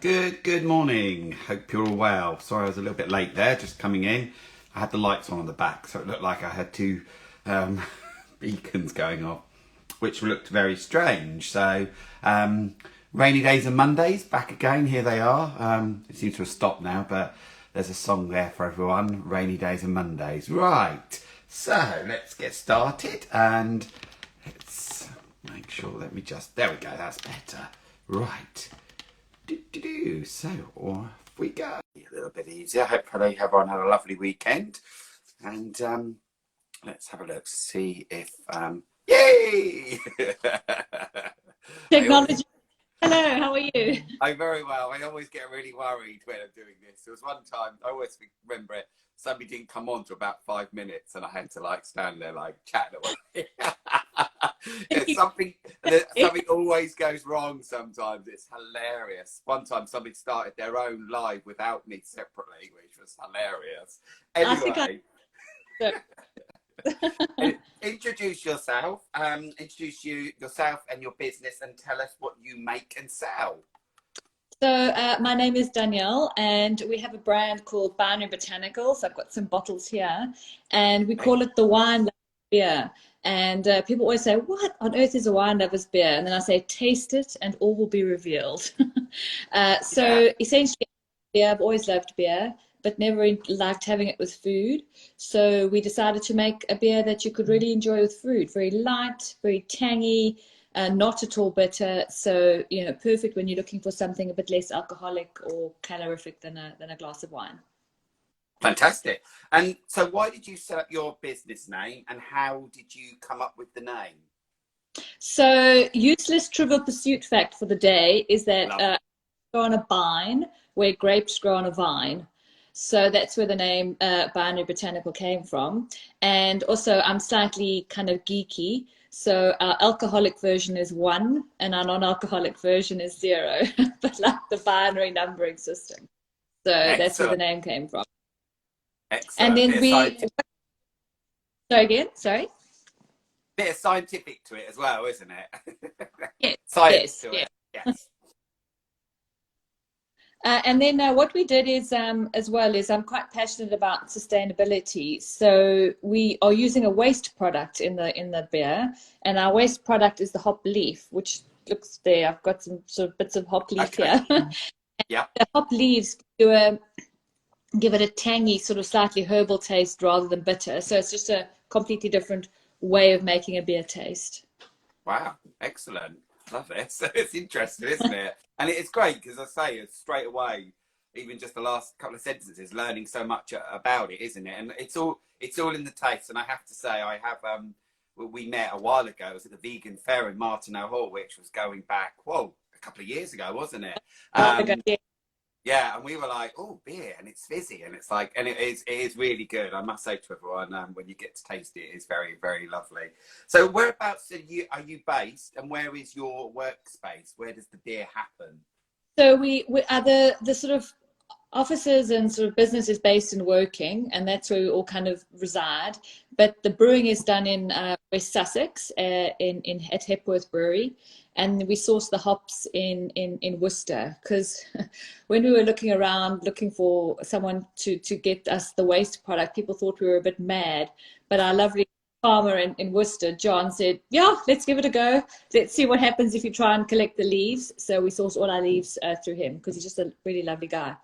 Good morning. Hope you're all well. Sorry I was a little bit late there, just coming in. I had the lights on the back, so it looked like I had two um, beacons going off, which looked very strange. So, rainy days and Mondays, back again. Here they are. It seems to have stopped now, but there's a song there for everyone. Rainy days and Mondays. Right. So, let's get started and let's make sure, there we go, that's better. Right. So off we go. A little bit easier. Hopefully everyone had a lovely weekend. And let's have a look, see if yay! Technology. Hello, how are you? I'm very well. I always get really worried when I'm doing this. There was one time, I always remember it, somebody didn't come on for about 5 minutes and I had to like stand there like chatting away. It's something always goes wrong sometimes. It's hilarious. One time somebody started their own live without me separately, which was hilarious. I think Introduce yourself. Introduce yourself and your business, and tell us what you make and sell. my name is Danielle, and we have a brand called Binary Botanicals. I've got some bottles here, and we call it the wine lovers beer. And people always say, "What on earth is a wine lovers beer?" And then I say, "Taste it, and all will be revealed." Essentially, beer. I've always loved beer, but never liked having it with food. So we decided to make a beer that you could really enjoy with food. Very light, very tangy, not at all bitter. So, perfect when you're looking for something a bit less alcoholic or calorific than a glass of wine. Fantastic. And so why did you set up your business name and how did you come up with the name? So useless trivial pursuit fact for the day is that grow on a vine where grapes grow on a vine. So that's where the name Binary Botanical came from. And also I'm slightly kind of geeky. So our alcoholic version is 1 and our non-alcoholic version is 0, but like the binary numbering system. So that's where the name came from. Excellent. And then sorry again, sorry. Bit of scientific to it as well, isn't it? Yes, Science yes, to yes. it. Yes. And then what we did is, as well, is I'm quite passionate about sustainability. So we are using a waste product in the beer, and our waste product is the hop leaf, which looks there. I've got some sort of bits of hop leaf here. Yeah. The hop leaves give it a tangy, sort of slightly herbal taste rather than bitter. So it's just a completely different way of making a beer taste. Wow. Excellent. Love it. So it's interesting, isn't it? And it's great because I say it's straight away, even just the last couple of sentences, learning so much about it, isn't it? And it's all in the taste. And I have to say, I have we met a while ago. It was at the vegan fair in Martineau Hall, which was going back, whoa, a couple of years ago, wasn't it? Yeah, and we were like, "Oh, beer," and it's fizzy, and it's like, and it is really good. I must say to everyone, when you get to taste it, it's very, very lovely. So, whereabouts are you based, and where is your workspace? Where does the beer happen? So we are the sort of offices and sort of businesses based in Woking, and that's where we all kind of reside. But the brewing is done in West Sussex, in at Hepworth Brewery, and we source the hops in Worcester. Because when we were looking around looking for someone to get us the waste product, people thought we were a bit mad. But our lovely farmer in Worcester, John, said, "Yeah, let's give it a go. Let's see what happens if you try and collect the leaves." So we source all our leaves through him because he's just a really lovely guy.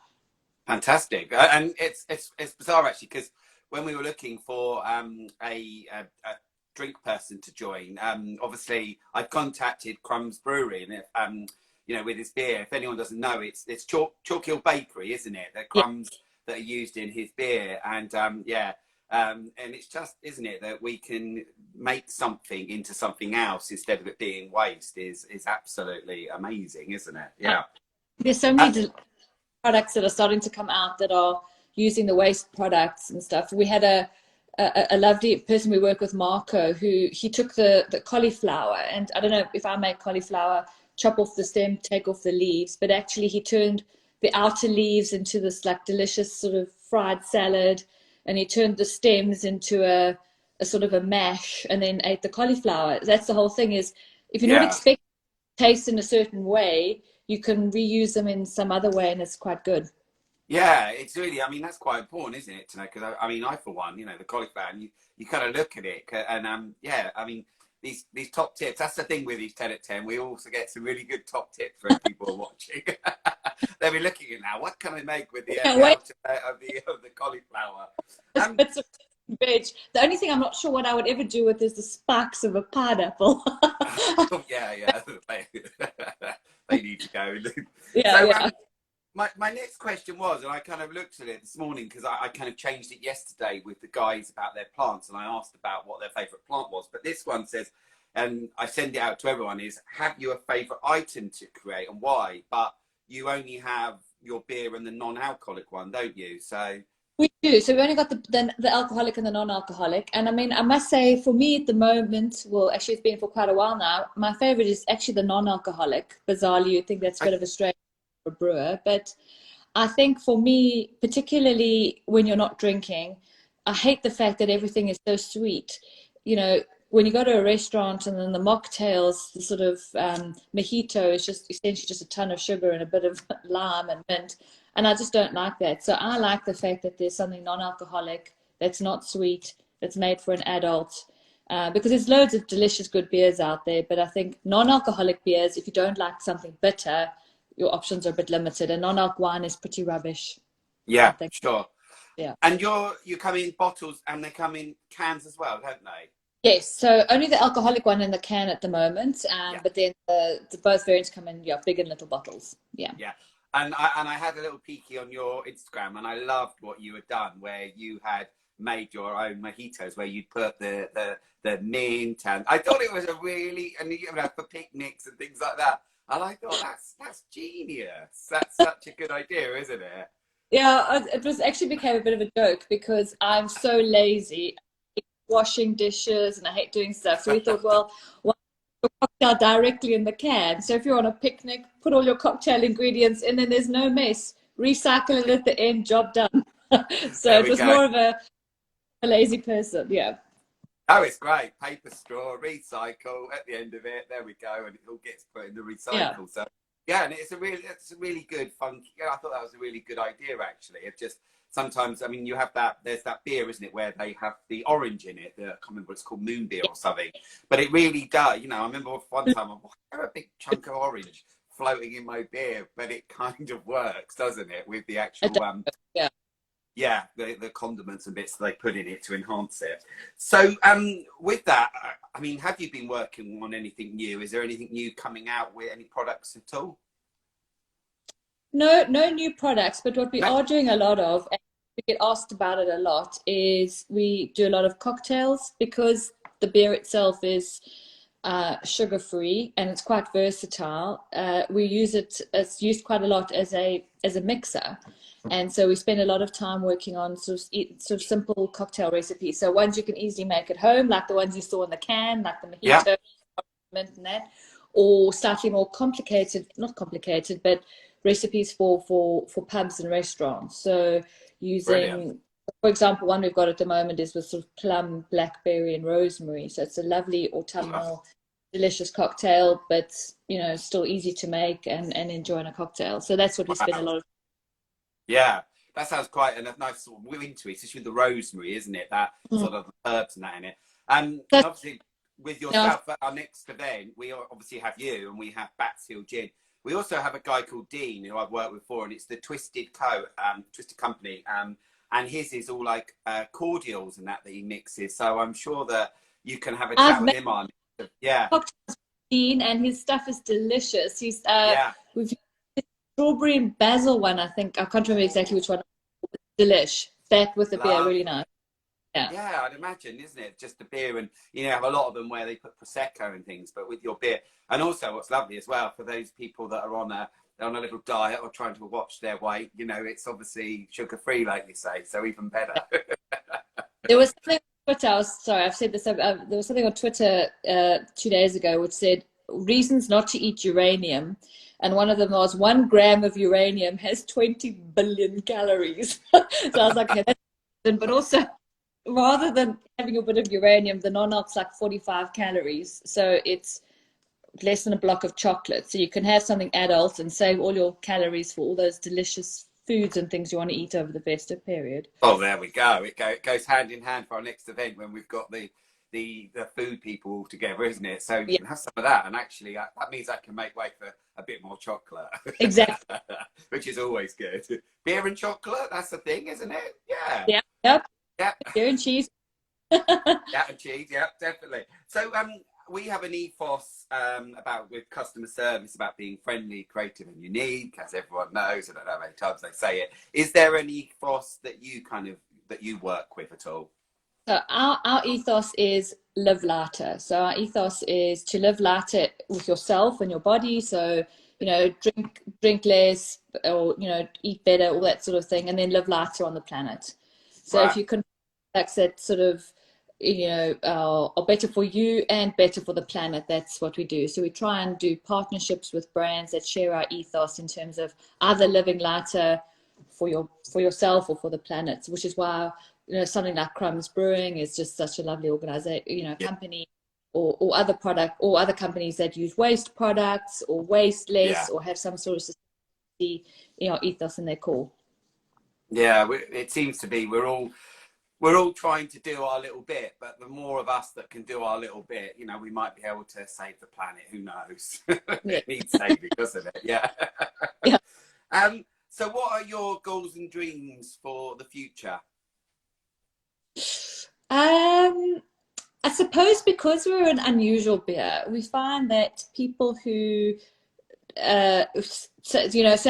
Fantastic, and it's bizarre actually because when we were looking for a drink person to join, obviously I contacted Crumbs Brewery, and with his beer. If anyone doesn't know, it's Chalk Hill Bakery, isn't it? The Yeah. crumbs that are used in his beer, and and it's just, isn't it, that we can make something into something else instead of it being waste is absolutely amazing, isn't it? Yeah. There's so many products that are starting to come out that are using the waste products and stuff. We had a lovely person we work with, Marco, who he took the cauliflower, and I don't know if I make cauliflower, chop off the stem, take off the leaves, but actually he turned the outer leaves into this like delicious sort of fried salad, and he turned the stems into a sort of a mash, and then ate the cauliflower. That's the whole thing, is if you're not Yeah. expecting taste in a certain way, you can reuse them in some other way, and it's quite good. Yeah, it's really, I mean, that's quite important, isn't it, to know? Because I mean, I, for one, you know, the cauliflower, and you kind of look at it, and yeah, I mean, these top tips, that's the thing with these 10 at 10. We also get some really good top tips for people watching. They'll be looking at now, what can I make with the Can't wait. of the cauliflower? It's a veg. The only thing I'm not sure what I would ever do with is the sparks of a pineapple. Yeah, they need to go. Yeah, So, yeah. my next question was, and I kind of looked at it this morning because I kind of changed it yesterday with the guys about their plants, and I asked about what their favourite plant was. But this one says, and I send it out to everyone, is have you a favourite item to create and why? But you only have your beer and the non-alcoholic one, don't you? So We do. So we only got the alcoholic and the non-alcoholic. And I mean, I must say, for me at the moment, well, actually, it's been for quite a while now. My favorite is actually the non-alcoholic. Bizarrely, I think that's a bit of a strange for a brewer. But I think for me, particularly when you're not drinking, I hate the fact that everything is so sweet. You know, when you go to a restaurant and then the mocktails, the sort of mojito is just essentially just a ton of sugar and a bit of lime and mint. And I just don't like that. So I like the fact that there's something non-alcoholic that's not sweet, that's made for an adult. Because there's loads of delicious good beers out there. But I think non-alcoholic beers, if you don't like something bitter, your options are a bit limited. And non-alc wine is pretty rubbish, I yeah, think. sure. Yeah. And you come in bottles and they come in cans as well, don't they? Yes, so only the alcoholic one in the can at the moment, Yeah. but then the both variants come in, yeah, big and little bottles. Yeah. Yeah. And I had a little peeky on your Instagram, and I loved what you had done, where you had made your own mojitos, where you'd put the mint, and I thought it was a really, and you know, for picnics and things like that. And I thought that's genius. That's such a good idea, isn't it? Yeah, it was actually became a bit of a joke because I'm so lazy. I hate washing dishes and I hate doing stuff. So we thought, well, why not put your cocktail directly in the can? So if you're on a picnic, put all your cocktail ingredients in and there's no mess. Recycle it at the end, job done. So There it we was go. more of a lazy person, yeah. Oh, it's great. Paper straw, recycle at the end of it. There we go, and it all gets put in the Yeah. recycle. So yeah, and it's a really good funky. Yeah, I thought that was a really good idea actually. It just sometimes, I mean, you have that. There's that beer, isn't it, where they have the orange in it. I can't remember what it's called, moon beer or something. But it really does. You know, I remember one time I had a big chunk of orange floating in my beer, but it kind of works, doesn't it, with the actual Yeah. yeah, the condiments and bits that they put in it to enhance it. So, with that, I mean, have you been working on anything new? Is there anything new coming out with any products at all? No, no new products, but what we No. are doing a lot of, and we get asked about it a lot, is we do a lot of cocktails because the beer itself is sugar-free and it's quite versatile. We use it, it's used quite a lot as a mixer. And so we spend a lot of time working on sort of simple cocktail recipes. So ones you can easily make at home, like the ones you saw in the can, like the Yeah. mojito, mint and that, or slightly more complicated, not complicated, but recipes for pubs and restaurants. So Brilliant. using, for example, one we've got at the moment is with sort of plum, blackberry, and rosemary. So it's a lovely autumnal, delicious cocktail, but you know, still easy to make and enjoy in a cocktail. So that's what we spend a Wow. lot of. Yeah, that sounds quite a nice sort of into it, especially with the rosemary, isn't it? That Mm. sort of herbs and that in it. So, And obviously with yeah, yourself at our next event, we obviously have you and we have Bats Hill Gin. We also have a guy called Dean who I've worked with before, and it's the Twisted Company. And his is all like cordials and that he mixes. So I'm sure that you can have a I've chat with made him on. Yeah, cocktails with Dean, and his stuff is delicious. yeah. We've used the strawberry and basil one. I think I can't remember exactly which one. Delish. That with the beer, Love. really nice. Yeah. Yeah, I'd imagine, isn't it? Just the beer, and you know, have a lot of them where they put prosecco and things, but with your beer. And also, what's lovely as well for those people that are on a little diet or trying to watch their weight, you know, it's obviously sugar free, like you say, so even better. There was something on Twitter. Sorry, I've said this. There was something on Twitter 2 days ago which said reasons not to eat uranium, and one of them was 1 gram of uranium has 20 billion calories. So I was like, okay, that's good. But also, rather than having a bit of uranium, the non-alc's like 45 calories. So it's less than a block of chocolate. So you can have something adult and save all your calories for all those delicious foods and things you want to eat over the festive period. Oh, there we go. It goes hand in hand for our next event when we've got the food people all together, isn't it? So you Yeah, can have some of that, and actually that means I can make way for a bit more chocolate, exactly. which is always good. Beer and chocolate, that's the thing, isn't it? Yeah. Yeah, yep. Yeah. Beer and cheese. Yeah, and cheese. Yeah, definitely. So we have an ethos about with customer service about being friendly, creative, and unique, as everyone knows. I don't know how many times they say it. Is there an ethos that you work with at all? So our ethos is live lighter. So our ethos is to live lighter with yourself and your body. So, drink less, or, eat better, all that sort of thing, and then live lighter on the planet. So if Right. you can products that sort of, are better for you and better for the planet, that's what we do. So we try and do partnerships with brands that share our ethos in terms of either living lighter for yourself or for the planet, which is why something like Crumbs Brewing is just such a lovely organization, Yeah. company, or other companies that use waste products or waste Yeah. less or have some sort of sustainability, ethos in their core. Yeah. It seems to be we're all trying to do our little bit, but the more of us that can do our little bit, we might be able to save the planet. Who knows? Yeah. It needs saving, doesn't it? Yeah. Yeah. So what are your goals and dreams for the future? I suppose because we're an unusual beer, we find that people who say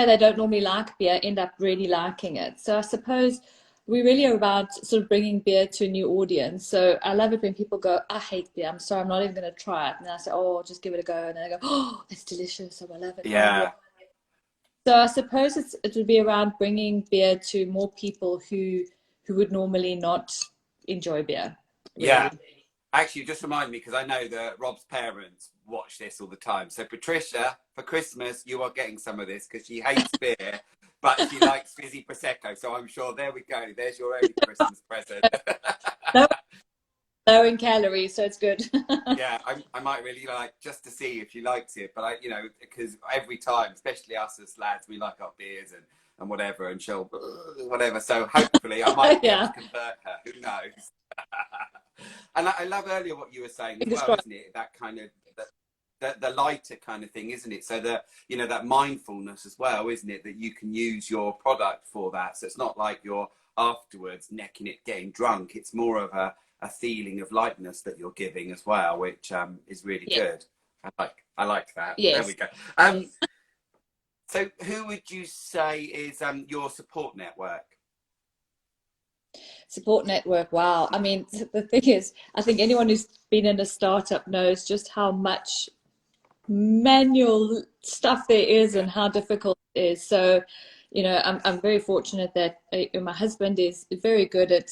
they don't normally like beer end up really liking it. So I suppose we really are about sort of bringing beer to a new audience. So I love it when people go, I hate beer, I'm sorry, I'm not even going to try it. And I say, oh, just give it a go. And then they go, oh, it's delicious. Oh, I love it. Oh, yeah. Yeah. So I suppose it would be around bringing beer to more people who would normally not enjoy beer, Yeah. really. Actually, just remind me because I know that Rob's parents watch this all the time. So, Patricia, for Christmas, you are getting some of this because she hates beer, but she likes fizzy prosecco. So I'm sure there we go. There's your early Christmas present. No, low in calories, so it's good. Yeah, I might really like just to see if she likes it. But because every time, especially us as lads, we like our beers and whatever, and she'll whatever. So hopefully, I might be able Yeah, to convert her. Who knows? And I love earlier what you were saying as fingers well, crossed. isn't it? That kind of the lighter kind of thing, isn't it? So that that mindfulness as well, isn't it? That you can use your product for that. So it's not like you're afterwards necking it, getting drunk. It's more of a feeling of lightness that you're giving as well, which is really Yeah, good. I like that. There we yes, go. yes. So who would you say is your support network? Support network. Wow. I mean, the thing is, I think anyone who's been in a startup knows just how much manual stuff there is Yeah. and how difficult it is. So, I'm very fortunate that my husband is very good at,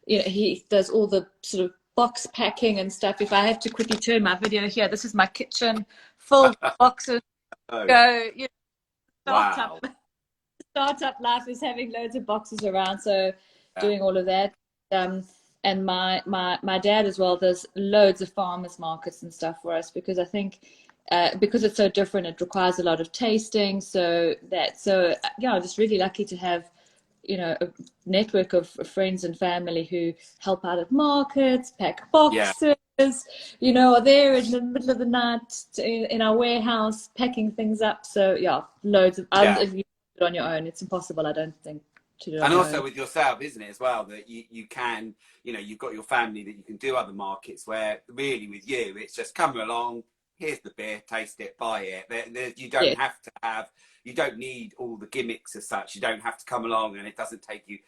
he does all the sort of box packing and stuff. If I have to quickly turn my video here, this is my kitchen filled with boxes. Oh, Go, startup wow. startup life is having loads of boxes around. So, Yeah. doing all of that. Um, and my dad as well does loads of farmers markets and stuff for us because I think because it's so different, it requires a lot of tasting. Yeah, I'm just really lucky to have a network of friends and family who help out at markets, pack Yeah. boxes, are there in the middle of the night in our warehouse packing things up. So yeah, loads of. Yeah. If you do it on your own, it's impossible, I don't think, to do it on And your also own. with yourself, isn't it, as well, that you can, you've got your family that you can do other markets where really with you, it's just come along, here's the beer, taste it, buy it. You don't Yeah, have to you don't need all the gimmicks as such. You don't have to come along and it doesn't take you,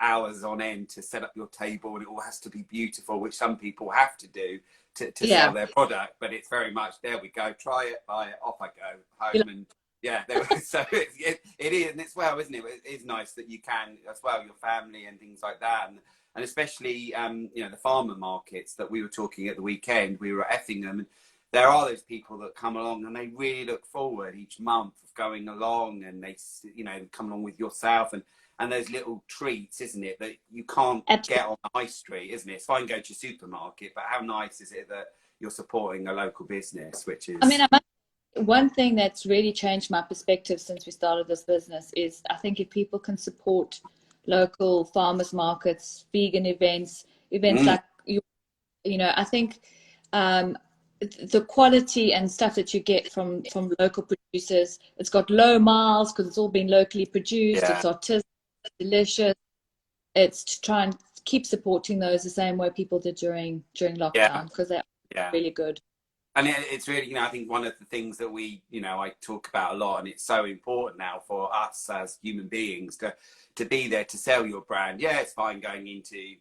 hours on end to set up your table and it all has to be beautiful, which some people have to do to sell yeah. their product. But it's very much, there we go, try it, buy it, off I go home and yeah, so it is, and it's well, isn't it? It is nice that you can as well, your family and things like that, and especially the farmer markets that we were talking at the weekend. We were at Effingham, and there are those people that come along and they really look forward each month of going along, and they come along with yourself and those little treats, isn't it, that you can't get Absolutely. on the high street, isn't it? It's fine going to your supermarket, but how nice is it that you're supporting a local business, which is. I mean, one thing that's really changed my perspective since we started this business is I think if people can support local farmers markets, vegan events like I think the quality and stuff that you get from local producers, it's got low miles because it's all been locally produced. It's artisanal, delicious. It's to try and keep supporting those the same way people did during lockdown, because they're really good. And it's really, I think one of the things that we, I talk about a lot, and it's so important now for us as human beings to be there to sell your brand. Yeah, it's fine going into,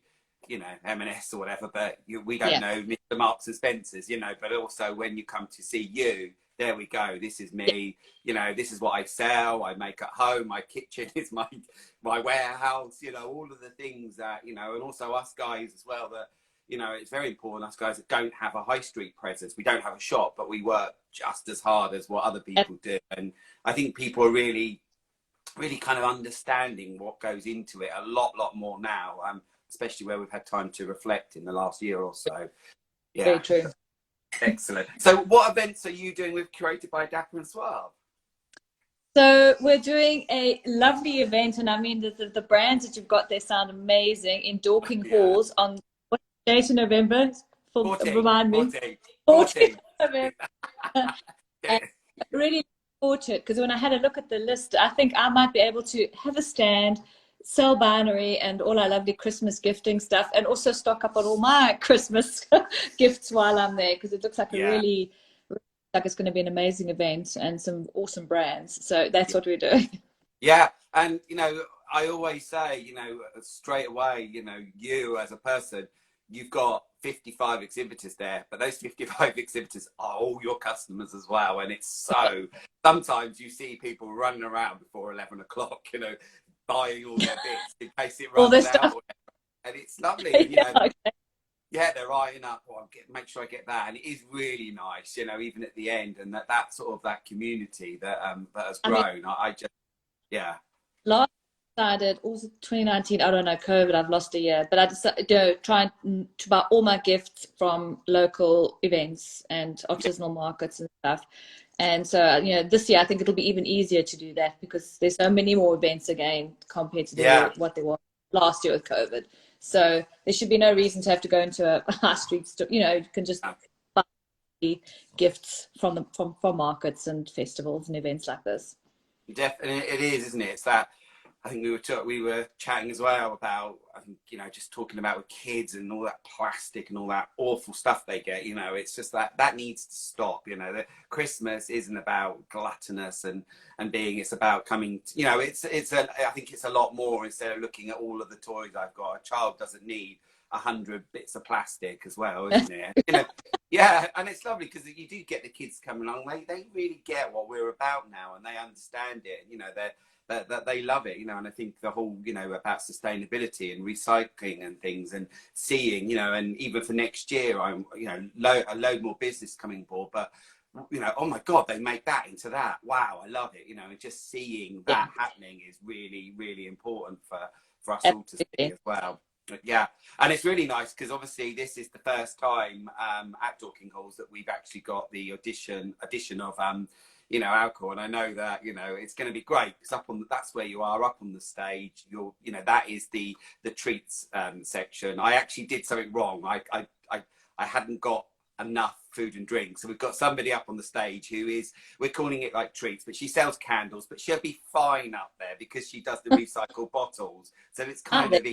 M&S or whatever, but we don't know Mr. Marks and Spencer's, but also when you come to see you, there we go. This is me. This is what I sell. I make at home. My kitchen is my warehouse. All of the things that and also us guys as well. That it's very important. Us guys that don't have a high street presence. We don't have a shop, but we work just as hard as what other people do. And I think people are really, really kind of understanding what goes into it a lot more now. Especially where we've had time to reflect in the last year or so. Yeah. Very true. Excellent. So what events are you doing with Curated by Dapper Suave? So we're doing a lovely event, and I mean the brands that you've got there sound amazing, in Dorking Halls on what date in November? 14, remind me. 14. November. And really forward to it, because when I had a look at the list, I think I might be able to have a stand, sell Binary and all our lovely Christmas gifting stuff, and also stock up on all my Christmas gifts while I'm there, because it looks like really like it's going to be an amazing event and some awesome brands. So that's what we're doing. Yeah, and I always say, straight away, you as a person, you've got 55 exhibitors there, but those 55 exhibitors are all your customers as well. And it's so sometimes you see people running around before 11 o'clock, buying all their bits in case it runs out, and it's lovely. They're eyeing up, make sure I get that, and it is really nice, even at the end, and that sort of that community that has grown. Last decided also 2019, I don't know, COVID, I've lost a year, but I decided trying to buy all my gifts from local events and artisanal markets and stuff. And so, this year I think it'll be even easier to do that, because there's so many more events again compared to what they were last year with COVID. So there should be no reason to have to go into a high street store. You can just buy gifts from markets and festivals and events like this. Definitely, it is, isn't it? It's that. I think we were chatting as well about, I think, just talking about with kids and all that plastic and all that awful stuff they get, it's just that needs to stop. That Christmas isn't about gluttonous and being, it's about coming, I think it's a lot more. Instead of looking at all of the toys I've got, a child doesn't need 100 bits of plastic as well, isn't it? Yeah, and it's lovely because you do get the kids coming along. They really get what we're about now, and they understand it. That they love it, and I think the whole, about sustainability and recycling and things, and seeing, and even for next year, I'm, a load more business coming aboard, but, oh my God, they make that into that. Wow, I love it, and just seeing that happening is really, really important for us all to see as well. Yeah, and it's really nice because obviously this is the first time at Dorking Halls that we've actually got the addition of alcohol, and I know that it's going to be great because that's where you are, up on the stage. That is the treats section. I actually did something wrong. I hadn't got enough food and drink, so we've got somebody up on the stage we're calling it like treats, but she sells candles, but she'll be fine up there because she does the recycled bottles, so it's kind of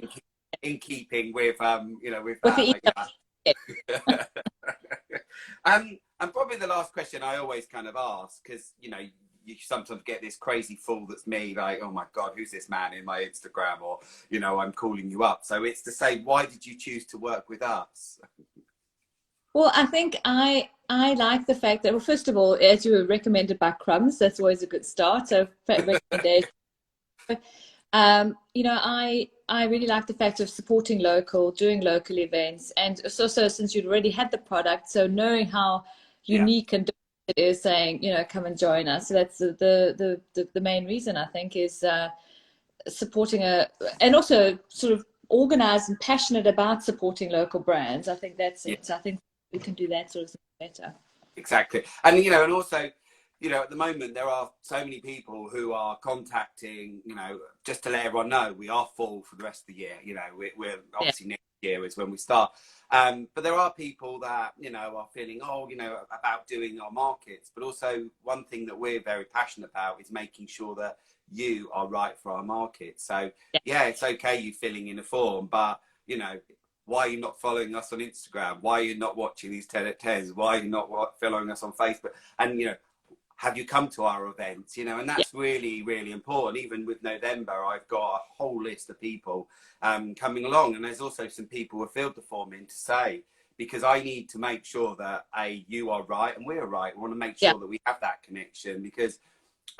in keeping with with that. And probably the last question I always kind of ask, because you sometimes get this crazy fool that's me, like, oh my God, who's this man in my Instagram, or I'm calling you up. So it's to say, why did you choose to work with us? Well, I think I like the fact that, well, first of all, as you were recommended by Crumbs, that's always a good start. So recommendation. I really like the fact of supporting local, doing local events, and also since you'd already had the product, so knowing how unique and different it is, saying, come and join us. So that's the main reason, I think, is supporting and also sort of organized and passionate about supporting local brands. I think that's it. I think we can do that sort of thing better. Exactly. And, you know, and also, you know, at the moment, there are so many people who are contacting, you know, just to let everyone know we are full for the rest of the year. You know, we're obviously next year is when we start. But there are people that, you know, are feeling, oh, you know, about doing our markets. But also one thing that we're very passionate about is making sure that you are right for our market. So, yeah, it's okay you filling in a form, but, you know, why are you not following us on Instagram? Why are you not watching these 10 at 10s? Why are you not following us on Facebook? And, you know, have you come to our events? You know, and that's really, really important. Even with November, I've got a whole list of people coming along. And there's also some people who filled the form in to say, because I need to make sure that, A, you are right and we're right. We want to make sure that we have that connection because,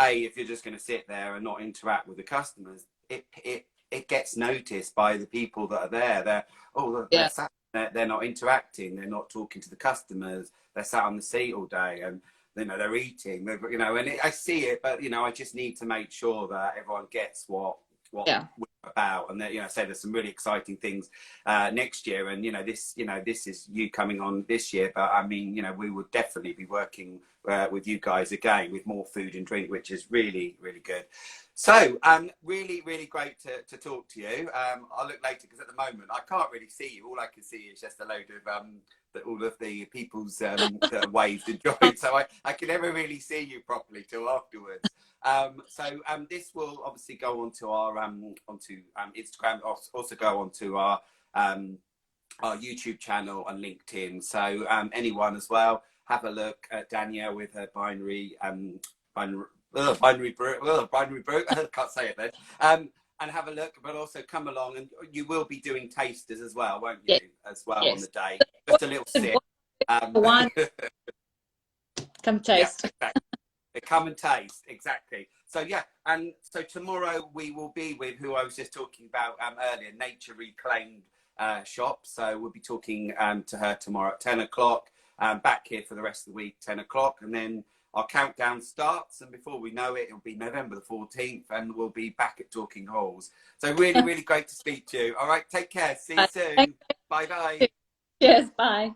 A, if you're just going to sit there and not interact with the customers, it gets noticed by the people that are there. They're not interacting. They're not talking to the customers. They're sat on the seat all day and, you know, they're eating, you know, and I see it, but, you know, I just need to make sure that everyone gets what we're about. And that, you know, I say there's some really exciting things next year. And, you know, this is you coming on this year, but I mean, you know, we would definitely be working with you guys again with more food and drink, which is really, really good. So, really, really great to talk to you. I'll look later because at the moment I can't really see you. All I can see is just a load of all of the people's that are waved and joined. So I can never really see you properly till afterwards. This will obviously go onto our Instagram, also go onto our YouTube channel and LinkedIn. So anyone as well, have a look at Danielle with her binary brew. I can't say it then. And have a look, but also come along, and you will be doing tasters as well, won't you? As well on the day, just a little sip. Come taste. Yeah, exactly. Come and taste, exactly. So yeah, and so tomorrow we will be with who I was just talking about earlier, Nature Reclaimed shop. So we'll be talking to her tomorrow at 10 o'clock. Back here for the rest of the week, 10 o'clock, and then our countdown starts, and before we know it, it'll be November the 14th, and we'll be back at Dorking Halls. So really, really great to speak to you. All right, take care. See you soon. Bye-bye. Cheers. Bye.